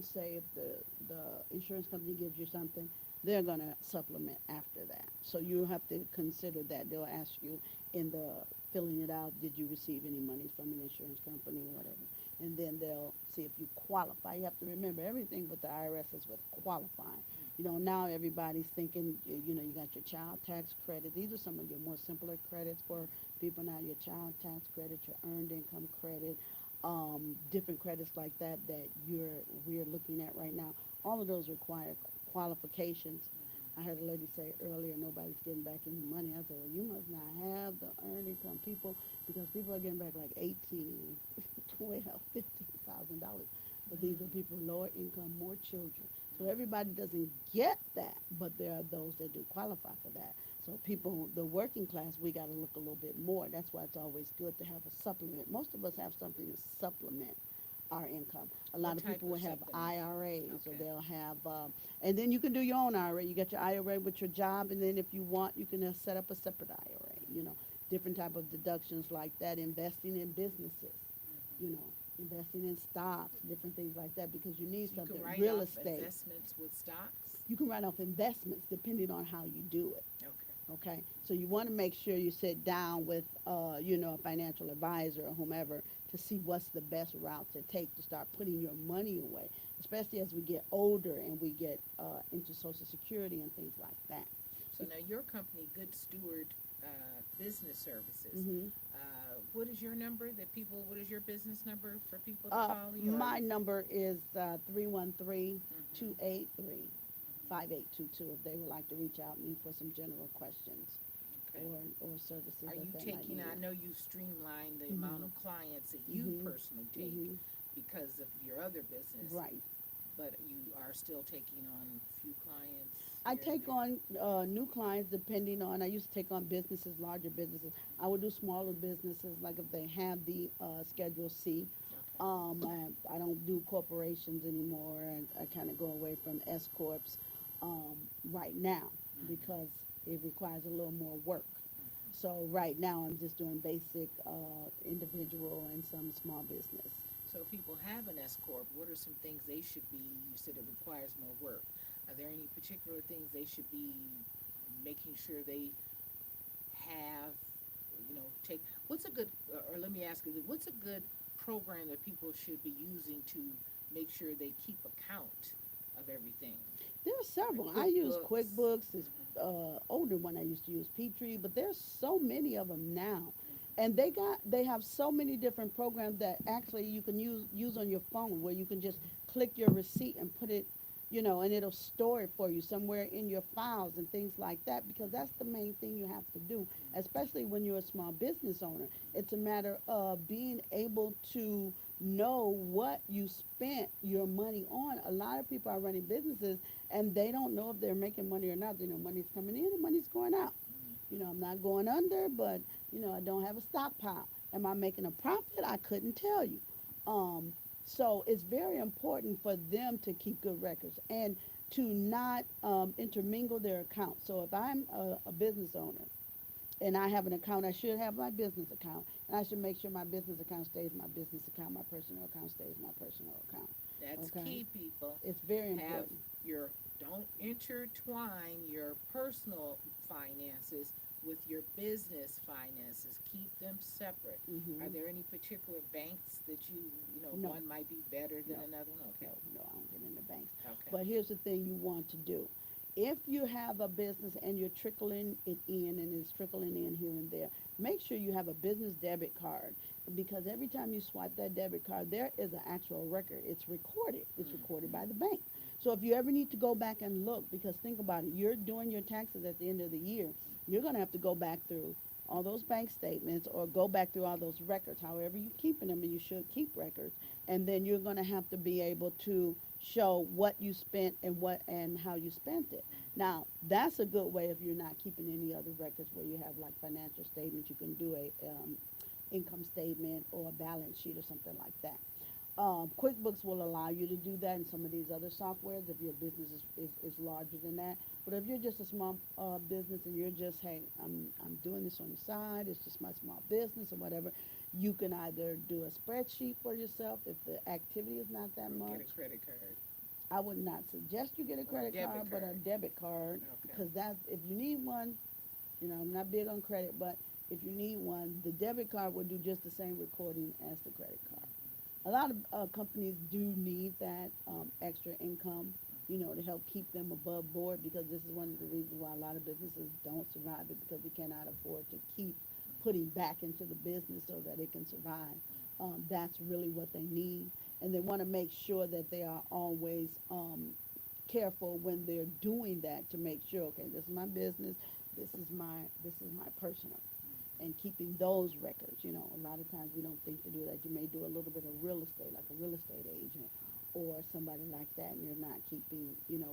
B: say if the insurance company gives you something, they're going to supplement after that. So you have to consider that. They'll ask you in the filling it out, did you receive any money from an insurance company or whatever? And then they'll see if you qualify. You have to remember everything with the IRS is with qualifying. Now everybody's thinking, you got your child tax credit. These are some of your more simpler credits for people now: your child tax credit, your earned income credit, different credits like that we're looking at right now. All of those require qualifications. I heard a lady say earlier, nobody's getting back any money. I said, well, you must not have the earned income people, because people are getting back like 18, 12, $15,000. But these are people with lower income, more children. So everybody doesn't get that, but there are those that do qualify for that. So people, the working class, we got to look a little bit more. That's why it's always good to have a supplement. Most of us have something to supplement our income. A
A: What
B: lot of
A: type
B: people
A: of
B: will have
A: supplement?
B: IRAs, or
A: Okay.
B: they'll have, and then you can do your own IRA. You get your IRA with your job, and then if you want, you can set up a separate IRA. Different type of deductions like that. Investing in businesses, you know, investing in stocks, different things like that, because you need
A: So you
B: something.
A: can write
B: Real
A: off
B: estate,
A: investments with stocks?
B: you can write off investments depending on how you do it.
A: Okay.
B: Okay, so you want to make sure you sit down with, a financial advisor or whomever to see what's the best route to take to start putting your money away, especially as we get older and we get into Social Security and things like that.
A: So now your company, Good Steward Business Services,
B: Hmm.
A: what is your number that people, what is your business number for people to
B: Uh,
A: call you? Or,
B: my number is 313
A: mm-hmm,
B: 5822 if they would like to reach out to me for some general questions
A: okay.
B: or services
A: Are
B: that
A: you
B: they might
A: taking, I
B: need.
A: know you streamlined the amount
B: Hmm.
A: of clients that you
B: Hmm.
A: personally take
B: Hmm.
A: because of your other business,
B: Right.
A: but you are still taking on a few clients
B: I
A: here and
B: take
A: there?
B: on new clients depending on. I used to take on businesses, larger businesses. I would do smaller businesses, like if they have the Schedule C.
A: Okay.
B: I don't do corporations anymore, and I kind of go away from S corps right now
A: Mm-hmm.
B: because it requires a little more work.
A: Mm-hmm.
B: So right now, I'm just doing basic individual and some small business.
A: So if people have an S corp, what are some things they should be? You said it requires more work. Are there any particular things they should be making sure they have? Take what's a good, or let me ask you, what's a good program that people should be using to make sure they keep account of everything,
B: There are
A: like
B: several. I use
A: QuickBooks?
B: QuickBooks. This
A: Mm-hmm.
B: older one I used to use Petrie, but there's so many of them now,
A: Mm-hmm.
B: and they have so many different programs that actually you can use on your phone, where you can just click your receipt and put it, and it'll store it for you somewhere in your files and things like that. Because that's the main thing you have to do, especially when you're a small business owner. It's a matter of being able to know what you spent your money on. A lot of people are running businesses and they don't know if they're making money or not. They know money's coming in and money's going out. I'm not going under, but I don't have a stockpile. Am I making a profit? I couldn't tell you. Um, So it's very important for them to keep good records and to not intermingle their accounts. So if I'm a business owner and I have an account, I should have my business account, and I should make sure my business account stays my business account, my personal account stays my personal account.
A: That's
B: Okay,
A: key, people.
B: it's very
A: Have
B: important.
A: your don't intertwine your personal finances with your business finances. Keep them separate. Are
B: Hmm.
A: there any particular banks that
B: No,
A: one might be better than
B: no,
A: another one? Okay.
B: no, I don't get into banks.
A: Okay.
B: But here's the thing you want to do. If you have a business and you're trickling it in and it's trickling in here and there, make sure you have a business debit card because every time you swipe that debit card, there is an actual record. It's recorded. It's recorded
A: Mm-hmm.
B: by the bank. So if you ever need to go back and look, because think about it, you're doing your taxes at the end of the year, you're going to have to go back through all those bank statements or go back through all those records, however you're keeping them, and you should keep records. And then you're going to have to be able to show what you spent and what and how you spent it. Now, that's a good way if you're not keeping any other records where you have like financial statements. You can do a income statement or a balance sheet or something like that. QuickBooks will allow you to do that in some of these other softwares if your business is larger than that. But if you're just a small business and you're just, hey, I'm doing this on the side, it's just my small business or whatever, you can either do a spreadsheet for yourself if the activity is not that
A: Or get
B: much.
A: a credit card
B: I would not suggest you get a
A: or a
B: credit card,
A: debit
B: but a
A: card.
B: debit card,
A: Okay.
B: because that's, if you need one, I'm not big on credit, but if you need one, the debit card will do just the same recording as the credit card. A lot of companies do need that extra income, to help keep them above board because this is one of the reasons why a lot of businesses don't survive it because we cannot afford to keep putting back into the business so that it can survive. That's really what they need. And they want to make sure that they are always careful when they're doing that to make sure, okay, this is my business, this is my personal and keeping those records. A lot of times we don't think to do that. You may do a little bit of real estate, like a real estate agent or somebody like that, and you're not keeping,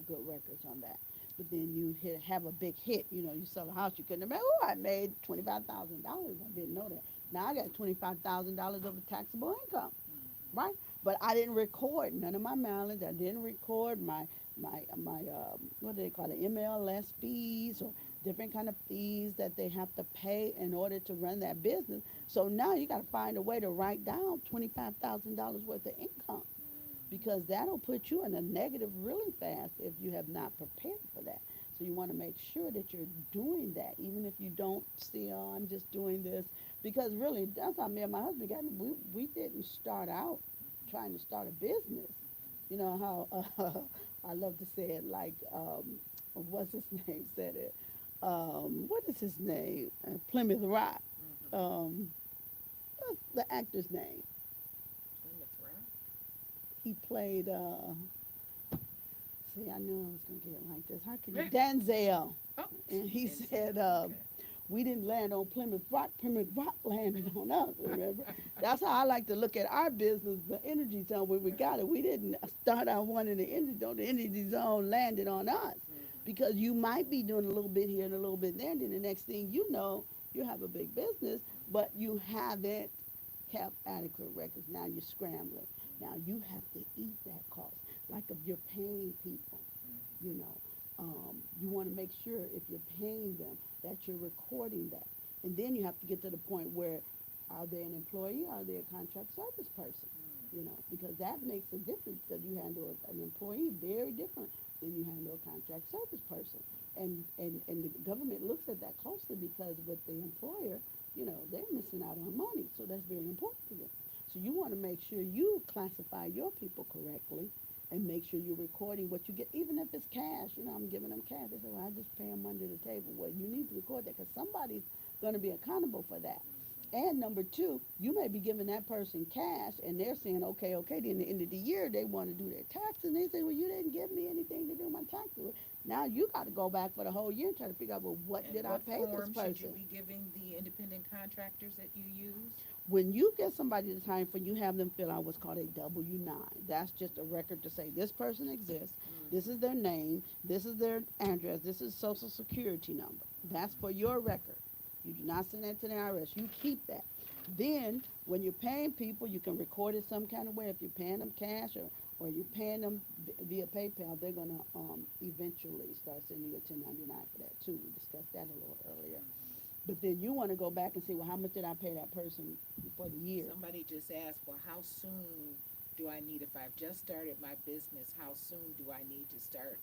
B: good records on that. But then you have a big hit. You sell a house, you couldn't imagine, oh, I made $25,000. I didn't know that. Now I got $25,000 of taxable income, right? But I didn't record none of my mileage. I didn't record my what do they call it, MLS fees or different kind of fees that they have to pay in order to run that business. So now you got to find a way to write down $25,000 worth of income because that'll put you in a negative really fast if you have not prepared for that. So you want to make sure that you're doing that, even if you don't see, oh, I'm just doing this. Because really, that's how me and my husband got. We didn't start out trying to start a business. You know how I love to say it like, what's his name said it? What is his name? Plymouth Rock.
A: Mm-hmm.
B: Um, what's the actor's name?
A: Plymouth Rock.
B: He played. See, I knew I was gonna get it like this. How can you? Denzel.
A: Oh,
B: And he
A: Denzel.
B: said,
A: Okay.
B: we didn't land on Plymouth Rock. Plymouth Rock landed on us. Remember? That's how I like to look at our business, the energy zone. When we got it, we didn't start out one in the energy zone. The energy zone landed on us
A: Mm-hmm.
B: because you might be doing a little bit here and a little bit there, and then the next thing you know, you have a big business, but you haven't kept adequate records. Now you're scrambling. Now you have to eat that cost. Like if you're paying people, you know, you want to make sure if you're paying them that you're recording that. And then you have to get to the point where are they an employee? Are they a contract service person? Because that makes a difference because you handle an employee very different than you handle a contract service person. And the government looks at that closely because with the employer, they're missing out on money. So that's very important to them. So you want to make sure you classify your people correctly and make sure you're recording what you get, even if it's cash. I'm giving them cash. They say, well, I just pay them under the table. Well, you need to record that because somebody's going to be accountable for that. And number two, you may be giving that person cash and they're saying, okay, okay. Then at the end of the year, they want to do their taxes. And they say, well, you didn't give me anything to do my taxes with. Now you got to go back for the whole year and try to figure out, well, what
A: And
B: did I
A: what
B: pay this
A: form should you
B: person?
A: be giving the independent contractors that you use?
B: When you get somebody to sign for, you have them fill out what's called a W-9. That's just a record to say this person exists. This is their name. This is their address. This is social security number. That's for your record. You do not send that to the IRS. You keep that. Then, when you're paying people, you can record it some kind of way. If you're paying them cash or you're paying them via PayPal, they're going to eventually start sending you a 1099 for that too. We discussed that a little earlier.
A: Hmm.
B: But then you want to go back and see, well, how much did I pay that person for the year?
A: Somebody just asked, well, how soon do I need, if I've just started my business, how soon do I need to start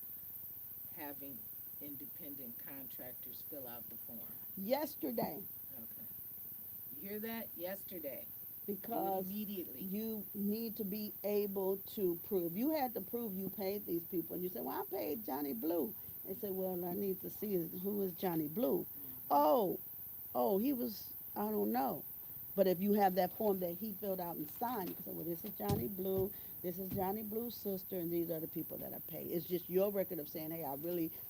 A: having independent contractors fill out the form?
B: Yesterday,
A: Okay. You hear that? Yesterday. Do it
B: because
A: immediately.
B: you need to be able to prove. You had to prove you paid these people. And you say, well, I paid Johnny Blue. They say, well, I need to see who is Johnny Blue.
A: Hmm.
B: Oh, oh, he was, I don't know. But if you have that form that he filled out and signed, you can say, well, this is Johnny Blue, this is Johnny Blue's sister, and these are the people that I pay. It's just your record of saying, hey,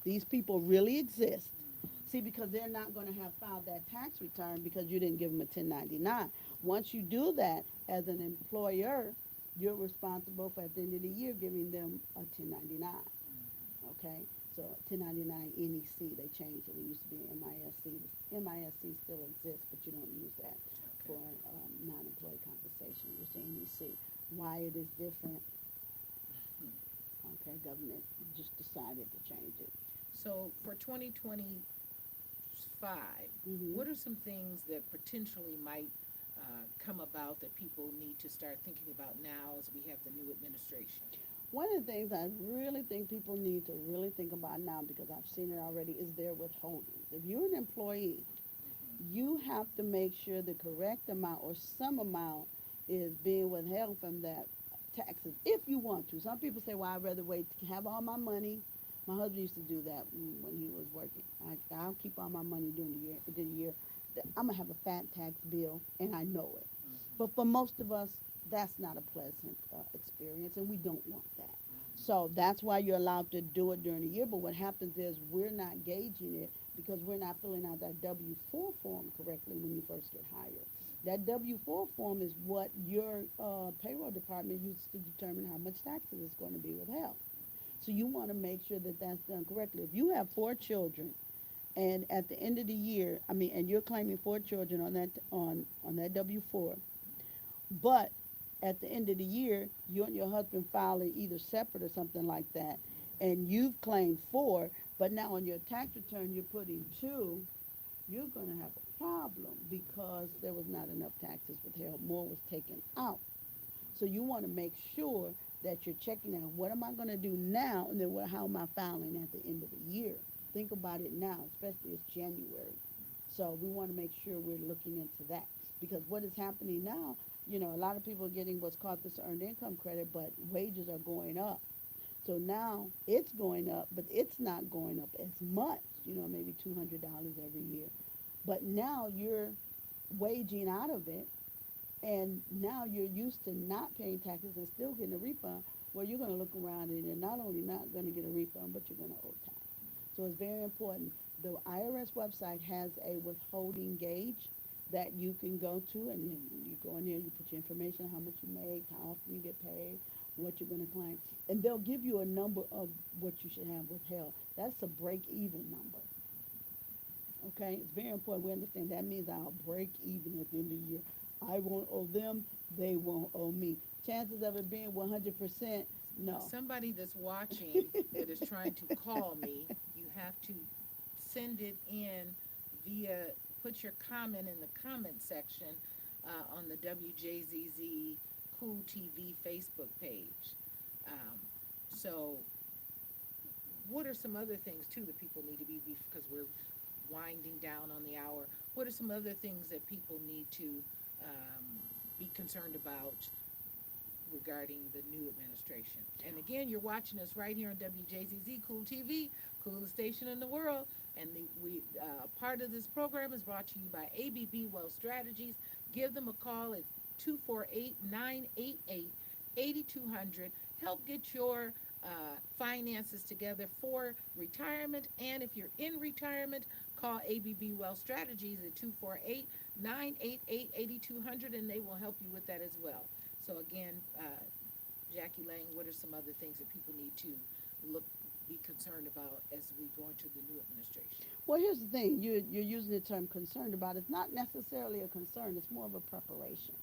B: these people really exist.
A: Hmm.
B: See, because they're not going to have filed that tax return because you didn't give them a 1099. Once you do that as an employer, you're responsible for at the end of the year giving them a 1099.
A: Hmm.
B: Okay, so 1099 NEC, they changed it. It used to be MISC. MISC still exists, but you don't use that
A: Okay.
B: for non-employee compensation. You're saying NEC. Why it is different?
A: Hmm.
B: Okay, government just decided to change it.
A: So for 2025,
B: Hmm.
A: what are some things that potentially might come about that people need to start thinking about now as we have the new administration?
B: One of the things I really think people need to really think about now, because I've seen it already, is their withholdings. If you're an employee,
A: Hmm.
B: you have to make sure the correct amount or some amount is being withheld from that taxes if you want to. Some people say, well, I'd rather wait to have all my money. My husband used to do that when he was working. I'll keep all my money during the year. I'm going to have a fat tax bill, and I know it.
A: Hmm.
B: But for most of us, that's not a pleasant experience, and we don't want that.
A: Hmm.
B: So that's why you're allowed to do it during the year. But what happens is we're not gauging it because we're not filling out that W 4 form correctly when you first get hired. That W 4 form is what your payroll department uses to determine how much taxes is going to be withheld. So you want to make sure that that's done correctly. If you have 4 children, and at the end of the year, I mean, and you're claiming 4 children on that W-4, but at the end of the year, you and your husband file it either separate or something like that, and you've claimed 4, but now on your tax return you're putting 2, you're going to have a problem because there was not enough taxes withheld. More was taken out. So you want to make sure that you're checking out what am I going to do now, and then how am I filing at the end of the year. Think about it now, especially it's January. So we want to make sure we're looking into that because what is happening now, a lot of people are getting what's called this earned income credit, but wages are going up. So now it's going up, but it's not going up as much, maybe $200 every year. But now you're waging out of it, and now you're used to not paying taxes and still getting a refund. Well, you're going to look around and you're not only not going to get a refund, but you're going to owe tax. So it's very important. The IRS website has a withholding gauge that you can go to, and then you go in there, you put your information, how much you make, how often you get paid, what you're going to claim, and they'll give you a number of what you should have withheld. That's a break-even number. Okay, it's very important. We understand that means I'll break even at the end of the year. I won't owe them; they won't owe me. Chances of it being 100%, no.
A: Somebody that's watching that is trying to call me, you have to send it in via, put your comment in the comment section on the WJZZ Cool TV Facebook page. Um, so, what are some other things too that people need to be, because we're winding down on the hour? What are some other things that people need to be concerned about regarding the new administration? And again, you're watching us right here on WJZZ Cool TV, coolest station in the world. And part of this program is brought to you by ABB Wealth Strategies. Give them a call at 248-988-8200. Help get your finances together for retirement. And if you're in retirement, call ABB Wealth Strategies at 248-988-8200, and they will help you with that as well. So again, Jackie Lang, what are some other things that people need to look be concerned about as we go into the new administration?
B: Well, here's the thing: you're using the term "concerned about." It's not necessarily a concern; it's more of a preparation.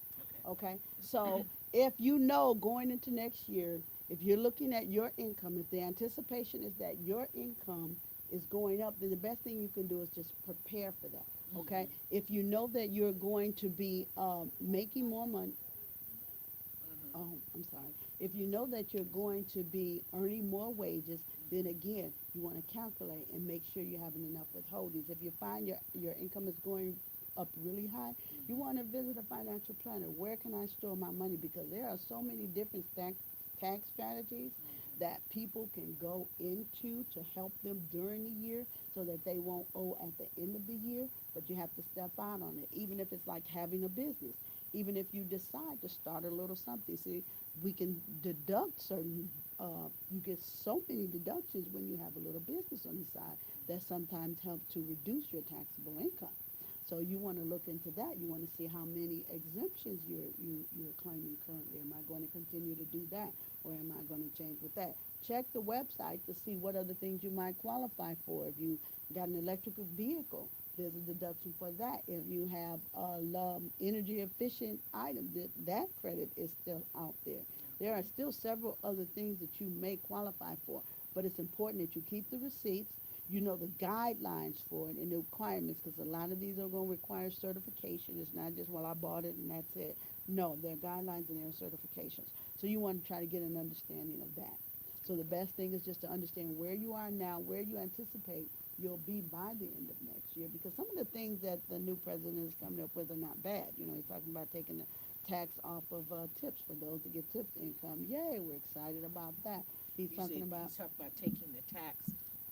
A: Okay.
B: Okay, so if you know going into next year, if you're looking at your income, if the anticipation is that your income is going up, then the best thing you can do is just prepare for that. Okay,
A: Mm-hmm.
B: if you know that you're going to be making more money,
A: Mm-hmm.
B: oh, I'm sorry. If you know that you're going to be earning more wages, then again, you want to calculate and make sure you're having enough withholdings. If you find your income is going up really high, you
A: Mm-hmm.
B: want to visit a financial planner. Where can I store my money? Because there are so many different tax strategies
A: Mm-hmm.
B: that people can go into to help them during the year so that they won't owe at the end of the year, but you have to step out on it, even if it's like having a business. Even if you decide to start a little something, see, we can deduct certain, you get so many deductions when you have a little business on the side that sometimes help to reduce your taxable income. So you want to look into that. You want to see how many exemptions you're claiming currently. Am I going to continue to do that, or am I going to change with that? Check the website to see what other things you might qualify for. If you got an electrical vehicle, there's a deduction for that. If you have energy efficient item, that credit is still out there. There are
A: Okay.
B: still several other things that you may qualify for, but it's important that you keep the receipts. You know the guidelines for it and the requirements, because a lot of these are going to require certification. It's not just, well, I bought it and that's it. No, there are guidelines and there are certifications. So you want to try to get an understanding of that. So the best thing is just to understand where you are now, where you anticipate you'll be by the end of next year. Because some of the things that the new president is coming up with are not bad. You know, he's talking about taking the tax off of tips for those that get tips income. Yay, we're excited about that. He's
A: You
B: talking
A: said
B: about
A: he's talking about taking the tax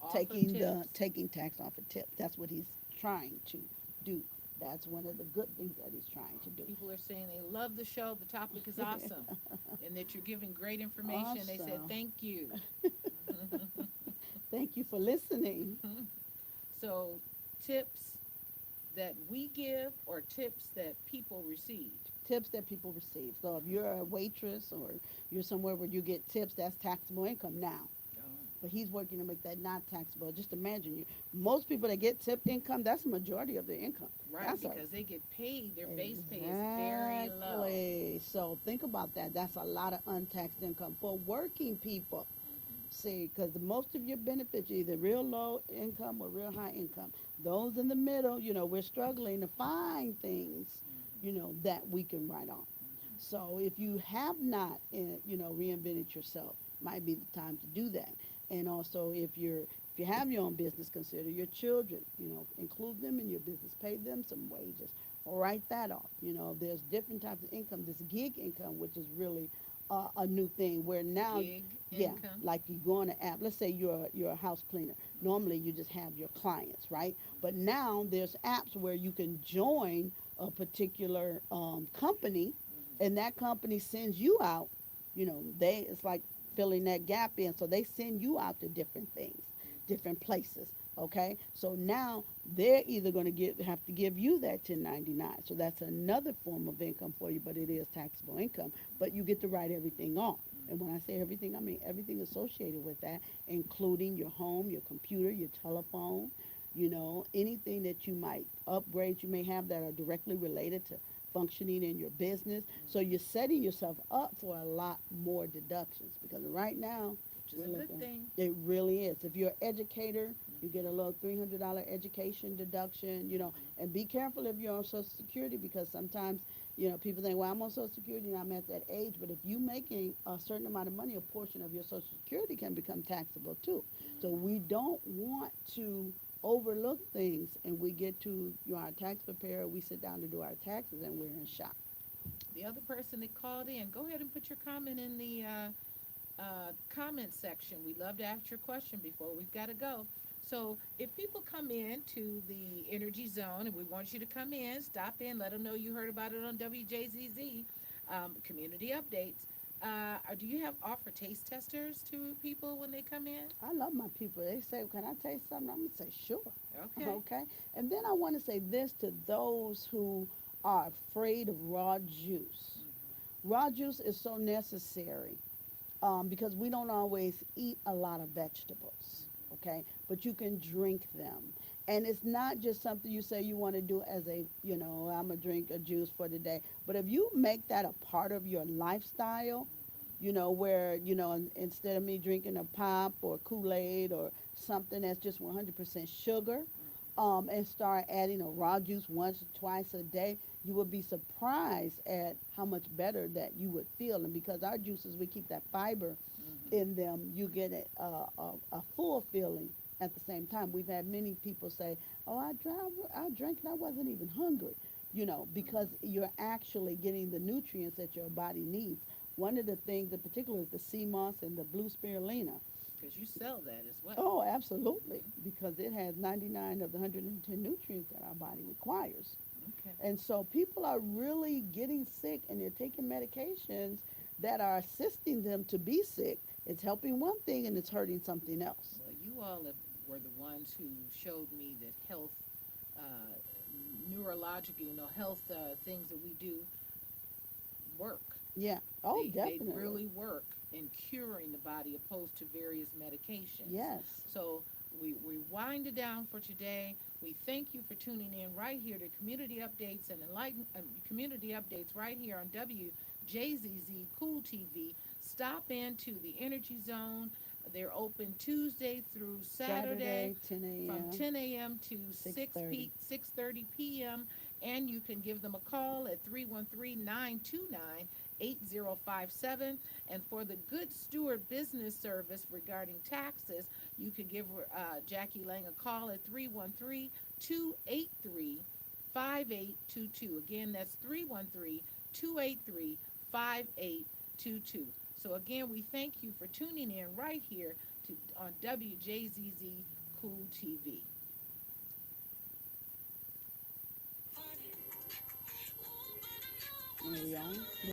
A: off of
B: taking the
A: tips.
B: taking tax off of tips. That's what he's trying to do. That's one of the good things that he's trying to do.
A: People are saying they love the show. The topic is awesome, and that you're giving great information. They said
B: Awesome.
A: thank you.
B: Thank you for listening.
A: So, tips that we give or tips that people receive.
B: Tips that people receive. So if you're a waitress or you're somewhere where you get tips, that's taxable income now.
A: Oh,
B: But he's working to make that not taxable. Just imagine you. Most people that get tipped income, that's the majority of their income.
A: right,
B: That's a
A: because they get paid. Their base pay is very low.
B: exactly. So think about that. That's a lot of untaxed income for working people.
A: Hmm.
B: See, because most of your benefits are either real low income or real high income. Those in the middle, we're struggling to find things,
A: Hmm.
B: that we can write off.
A: Hmm.
B: So if you have not, reinvented yourself, might be the time to do that. And also, if you have your own business, consider your children. Include them in your business, pay them some wages, or write that off. There's different types of income. This gig income, which is really a new thing, where now,
A: Gig
B: yeah,
A: income.
B: like you go on an app. Let's say you're a house cleaner. Normally,
A: Hmm.
B: you just have your clients, right? But now there's apps where you can join a particular company,
A: Hmm.
B: and that company sends you out. It's like filling that gap in. So they send you out to different things, different places. Okay, so now they're either going to have to give you that 1099. So that's another form of income for you, but it is taxable income. But you get to write everything off. And when I say everything, I mean everything associated with that, including your home, your computer, your telephone, anything that you might upgrade you may have that are directly related to functioning in your business. So you're
A: Hmm.
B: setting yourself up for a lot more deductions because right now
A: Which is
B: we're
A: a good
B: looking.
A: thing.
B: It really is. If you're an educator, you get a
A: Hmm.
B: little $300 education deduction.
A: Hmm.
B: And be careful if you're on Social Security because sometimes people think, well, I'm on Social Security and I'm at that age. But if you're making a certain amount of money, a portion of your Social Security can become taxable too. So we don't want to overlook things, and we get to our tax preparer, we sit down to do our taxes, and we're in shock.
A: The other person that called in, go ahead and put your comment in the comment section. We'd love to ask your question before we've got to go. So, if people come in to the energy zone and we want you to come in, stop in, let them know you heard about it on WJZZ community updates. Do you have offer taste testers to people when they come in?
B: I love my people. They say, can I taste something? I'm going to say, sure.
A: Okay.
B: Okay. And then I want to say this to those who are afraid of raw juice.
A: Hmm.
B: Raw juice is so necessary. because we don't always eat a lot of vegetables, okay? But you can drink them. And it's not just something you say you want to do as a, I'm going to drink a juice for the day. But if you make that a part of your lifestyle, where, instead of me drinking a pop or Kool-Aid or something that's just 100% sugar, and start adding a raw juice once or twice a day, you would be surprised at how much better that you would feel. And because our juices, we keep that fiber
A: Mm-hmm.
B: in them, you get a full feeling at the same time. We've had many people say, "Oh, I drank and I wasn't even hungry," because
A: Mm-hmm.
B: you're actually getting the nutrients that your body needs. One of the things in particular is the sea moss and the blue spirulina.
A: Because you sell that as well.
B: Oh, absolutely,
A: Mm-hmm.
B: because it has 99 of the 110 nutrients that our body requires.
A: Okay.
B: And so people are really getting sick and they're taking medications that are assisting them to be sick. It's helping one thing and it's hurting something else.
A: Well, you all were the ones who showed me that health, uh, neurological, health things that we do work.
B: Yeah. Oh,
A: They
B: definitely.
A: really work in curing the body opposed to various medications.
B: Yes.
A: So we wind it down for today. We thank you for tuning in right here to Community Updates and Enlighten Community Updates right here on WJZZ Cool TV. Stop into the Energy Zone. They're open Tuesday through Saturday
B: Saturday, 10
A: from
B: a.m.,
A: 10 a.m. to
B: 6:30.
A: 6:30 p.m. And you can give them a call at 313-929-8057. And for the Good Steward Business Service regarding taxes, you can give Jackie Lang a call at 313-283-5822. Again, that's 313-283-5822. So again, we thank you for tuning in right here to on WJZZ Cool TV.
B: Are we on?